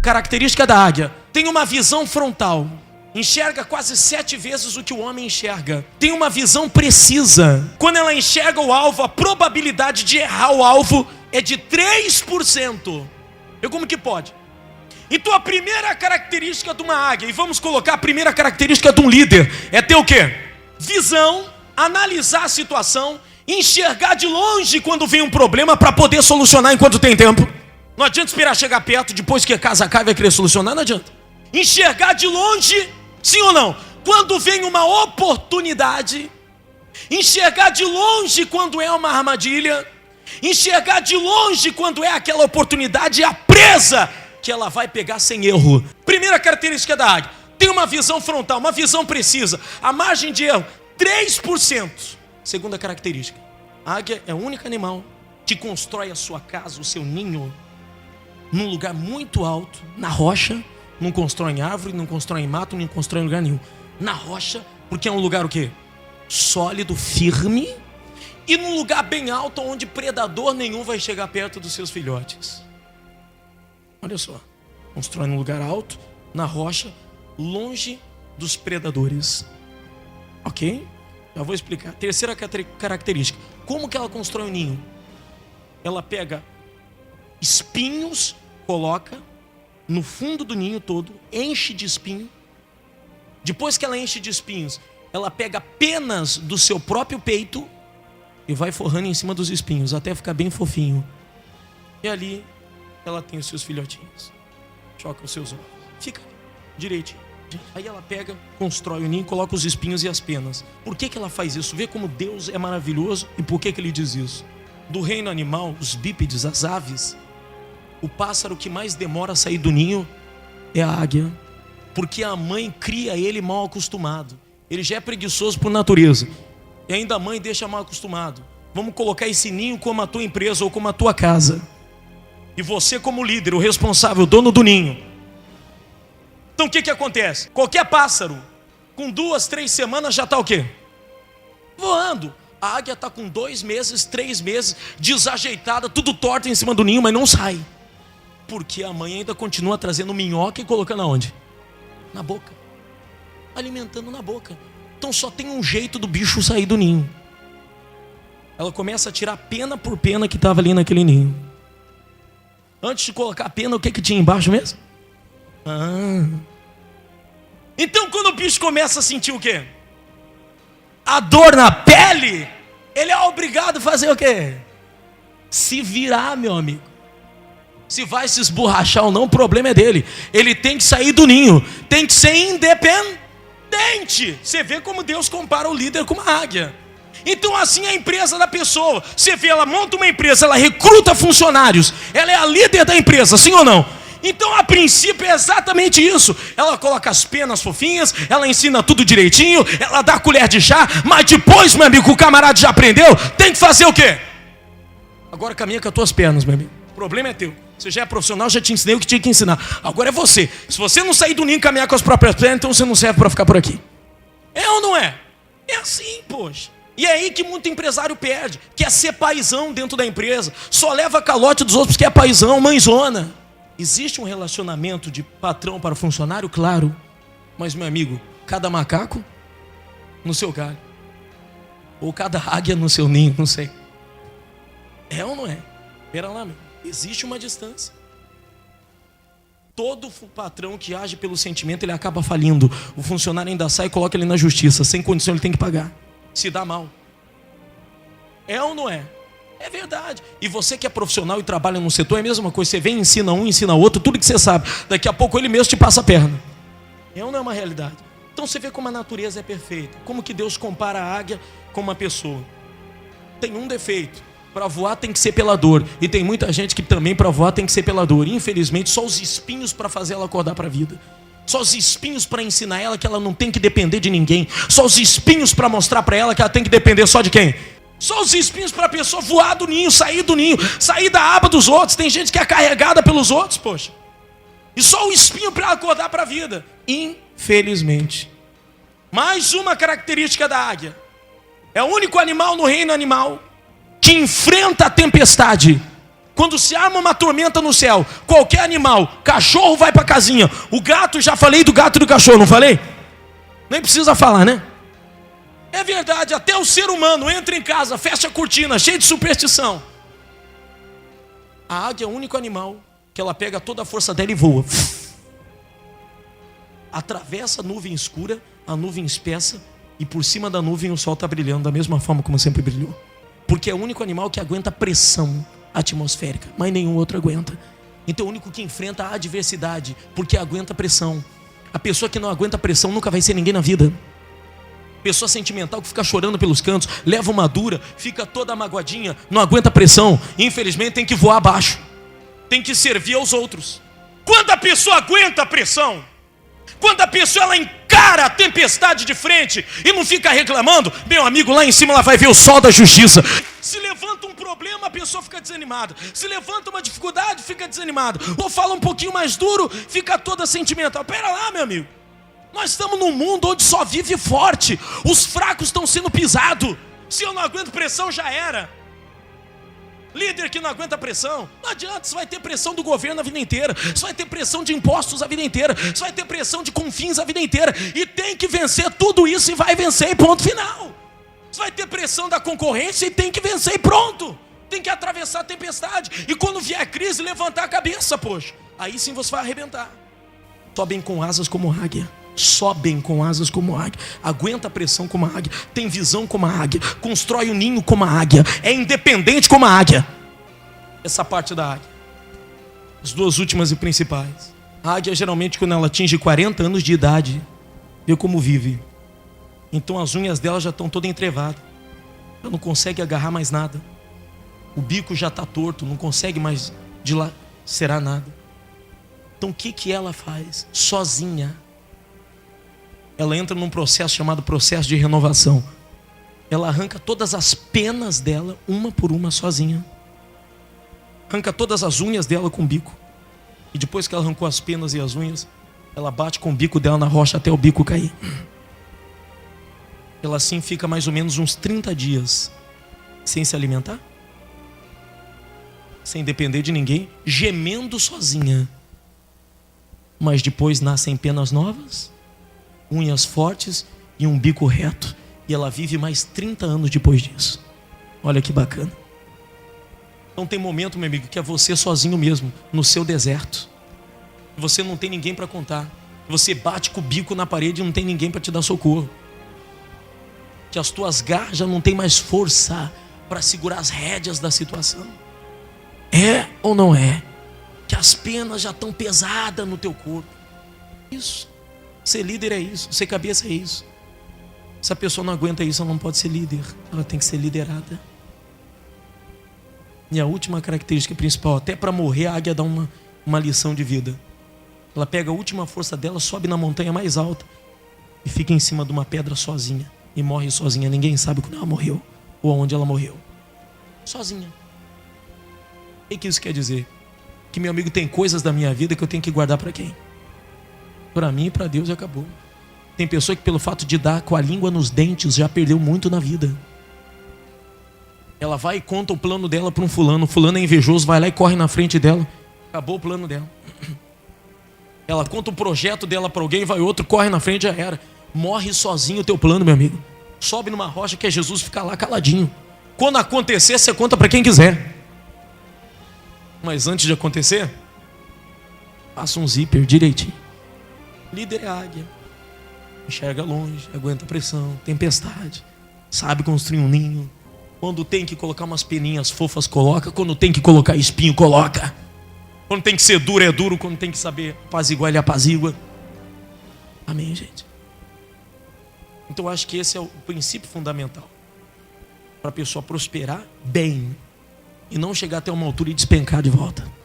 característica da águia: tem uma visão frontal. Enxerga quase 7 vezes o que o homem enxerga. Tem uma visão precisa. Quando ela enxerga o alvo, a probabilidade de errar o alvo é de 3%. E como que pode? Então a primeira característica de uma águia, e vamos colocar a primeira característica de um líder, é ter o quê? Visão, analisar a situação, enxergar de longe quando vem um problema para poder solucionar enquanto tem tempo. Não adianta esperar chegar perto, depois que a casa cai vai querer solucionar, não adianta. Enxergar de longe, sim ou não? Quando vem uma oportunidade, enxergar de longe quando é uma armadilha, enxergar de longe quando é aquela oportunidade, a presa que ela vai pegar sem erro. Primeira característica da águia: tem uma visão frontal, uma visão precisa, a margem de erro 3%. Segunda característica: a águia é o único animal que constrói a sua casa, o seu ninho, num lugar muito alto, na rocha. Não constrói em árvore, não constrói em mato, não constrói em lugar nenhum. Na rocha, porque é um lugar o quê? Sólido, firme, e num lugar bem alto, onde predador nenhum vai chegar perto dos seus filhotes. Olha só, constrói num lugar alto, na rocha, longe dos predadores. Ok? Já vou explicar. Terceira característica: como que ela constrói um ninho? Ela pega espinhos, coloca no fundo do ninho todo, enche de espinho. Depois que ela enche de espinhos, ela pega penas do seu próprio peito e vai forrando em cima dos espinhos até ficar bem fofinho. E ali ela tem os seus filhotinhos. Choca os seus ovos. Fica direitinho. Aí ela pega, constrói o ninho, coloca os espinhos e as penas. Por que ela faz isso? Vê como Deus é maravilhoso e por que ele diz isso. Do reino animal, os bípedes, as aves, o pássaro que mais demora a sair do ninho é a águia. Porque a mãe cria ele mal acostumado. Ele já é preguiçoso por natureza. E ainda a mãe deixa mal acostumado. Vamos colocar esse ninho como a tua empresa ou como a tua casa. E você como líder, o responsável, o dono do ninho. Então o que acontece? Qualquer pássaro, com 2, 3 semanas já está o quê? Voando. A águia está com 2 meses, 3 meses, desajeitada, tudo torto em cima do ninho, mas não sai. Porque a mãe ainda continua trazendo minhoca e colocando aonde? Na boca. Alimentando na boca. Então só tem um jeito do bicho sair do ninho. Ela começa a tirar pena por pena que estava ali naquele ninho. Antes de colocar a pena, o que tinha embaixo mesmo? Então quando o bicho começa a sentir o quê? A dor na pele, ele é obrigado a fazer o quê? Se virar, meu amigo. Se vai se esborrachar ou não, o problema é dele. Ele tem que sair do ninho, tem que ser independente. Você vê como Deus compara o líder com uma águia. Então assim é a empresa da pessoa. Você vê, ela monta uma empresa, ela recruta funcionários, ela é a líder da empresa, sim ou não? Então a princípio é exatamente isso. Ela coloca as penas fofinhas, ela ensina tudo direitinho, ela dá a colher de chá, mas depois, meu amigo, o camarada já aprendeu, tem que fazer o quê? Agora caminha com as tuas pernas, meu amigo. O problema é teu. Você já é profissional, já te ensinei o que tinha que ensinar. Agora é você. Se você não sair do ninho e caminhar com as próprias pernas, então você não serve para ficar por aqui. É ou não é? É assim, poxa. E é aí que muito empresário perde. Quer ser paizão dentro da empresa. Só leva calote dos outros porque é paizão, mãezona. Existe um relacionamento de patrão para funcionário? Claro. Mas, meu amigo, cada macaco no seu galho. Ou cada águia no seu ninho, não sei. É ou não é? Pera lá, meu. Existe uma distância. Todo patrão que age pelo sentimento, ele acaba falindo. O funcionário ainda sai e coloca ele na justiça. Sem condição, ele tem que pagar. Se dá mal. É ou não é? É verdade. E você que é profissional e trabalha num setor, é a mesma coisa. Você vem e ensina um, ensina outro, tudo que você sabe. Daqui a pouco ele mesmo te passa a perna. É ou não é uma realidade? Então você vê como a natureza é perfeita. Como que Deus compara a águia com uma pessoa. Tem um defeito. Para voar tem que ser pela dor. E tem muita gente que também para voar tem que ser pela dor. Infelizmente, só os espinhos para fazer ela acordar para a vida. Só os espinhos para ensinar ela que ela não tem que depender de ninguém. Só os espinhos para mostrar para ela que ela tem que depender só de quem? Só os espinhos para a pessoa voar do ninho, sair da aba dos outros. Tem gente que é carregada pelos outros, poxa. E só o espinho para ela acordar para a vida. Infelizmente. Mais uma característica da águia. É o único animal no reino animal que enfrenta a tempestade Quando se arma uma tormenta no céu, qualquer animal, cachorro vai para a casinha. O gato, já falei do gato e do cachorro, não falei? Nem precisa falar, né? É verdade, até o ser humano entra em casa, fecha a cortina, cheio de superstição. A águia é o único animal que ela pega toda a força dela e voa. Atravessa a nuvem escura, a nuvem espessa, e por cima da nuvem o sol está brilhando da mesma forma como sempre brilhou. Porque é o único animal que aguenta pressão atmosférica, mas nenhum outro aguenta. Então é o único que enfrenta a adversidade, porque aguenta pressão. A pessoa que não aguenta pressão nunca vai ser ninguém na vida. Pessoa sentimental que fica chorando pelos cantos, leva uma dura, fica toda magoadinha, não aguenta pressão, infelizmente tem que voar abaixo, tem que servir aos outros. Quando a pessoa aguenta a pressão, quando a pessoa ela encara a tempestade de frente e não fica reclamando, meu amigo, lá em cima ela vai ver o sol da justiça. Se levanta um problema, a pessoa fica desanimada. Se levanta uma dificuldade, fica desanimada. Ou fala um pouquinho mais duro, fica toda sentimental. Pera lá, meu amigo. Nós estamos num mundo onde só vive forte. Os fracos estão sendo pisados. Se eu não aguento pressão, já era. Líder que não aguenta pressão, não adianta, você vai ter pressão do governo a vida inteira, você vai ter pressão de impostos a vida inteira, você vai ter pressão de confins a vida inteira, e tem que vencer tudo isso e vai vencer e ponto final. Você vai ter pressão da concorrência e tem que vencer e pronto. Tem que atravessar a tempestade, e quando vier a crise, levantar a cabeça, poxa, aí sim você vai arrebentar. Sobem com asas como águia. Sobem com asas como a águia, aguenta a pressão como a águia, tem visão como a águia, constrói o ninho como a águia, é independente como a águia. Essa parte da águia. As duas últimas e principais. A águia geralmente quando ela atinge 40 anos de idade, vê como vive. Então as unhas dela já estão todas entrevadas, ela não consegue agarrar mais nada, o bico já está torto, não consegue mais dilacerar nada. Então o que ela faz? Sozinha ela entra num processo chamado processo de renovação. Ela arranca todas as penas dela, uma por uma, sozinha. Arranca todas as unhas dela com o bico. E depois que ela arrancou as penas e as unhas, ela bate com o bico dela na rocha até o bico cair. Ela assim fica mais ou menos uns 30 dias sem se alimentar, sem depender de ninguém, gemendo sozinha. Mas depois nascem penas novas, unhas fortes e um bico reto. E ela vive mais 30 anos depois disso. Olha que bacana. Então tem momento, meu amigo, que é você sozinho mesmo, no seu deserto. Você não tem ninguém para contar. Você bate com o bico na parede e não tem ninguém para te dar socorro. Que as tuas garras já não tem mais força para segurar as rédeas da situação. É ou não é? Que as penas já estão pesadas no teu corpo. Isso. Ser líder é isso, ser cabeça é isso. Se a pessoa não aguenta isso, ela não pode ser líder, ela tem que ser liderada. E a última característica principal, até para morrer a águia dá uma lição de vida. Ela pega a última força dela, sobe na montanha mais alta e fica em cima de uma pedra sozinha. E morre sozinha, ninguém sabe quando ela morreu ou aonde ela morreu. Sozinha. O que isso quer dizer? Que, meu amigo, tem coisas da minha vida que eu tenho que guardar para quem? Para mim e para Deus, e acabou. Tem pessoa que pelo fato de dar com a língua nos dentes já perdeu muito na vida. Ela vai e conta o plano dela para um fulano. O fulano é invejoso, vai lá e corre na frente dela. Acabou o plano dela. Ela conta o projeto dela para alguém, vai outro, corre na frente, já era. Morre sozinho o teu plano, meu amigo. Sobe numa rocha que é Jesus, fica lá caladinho. Quando acontecer, você conta para quem quiser. Mas antes de acontecer, passa um zíper direitinho. Líder é águia. Enxerga longe, aguenta pressão, tempestade, sabe construir um ninho. Quando tem que colocar umas peninhas fofas, coloca. Quando tem que colocar espinho, coloca. Quando tem que ser duro, é duro. Quando tem que saber apaziguar, ele apazigua. Amém, gente? Então eu acho que esse é o princípio fundamental para a pessoa prosperar bem e não chegar até uma altura e despencar de volta.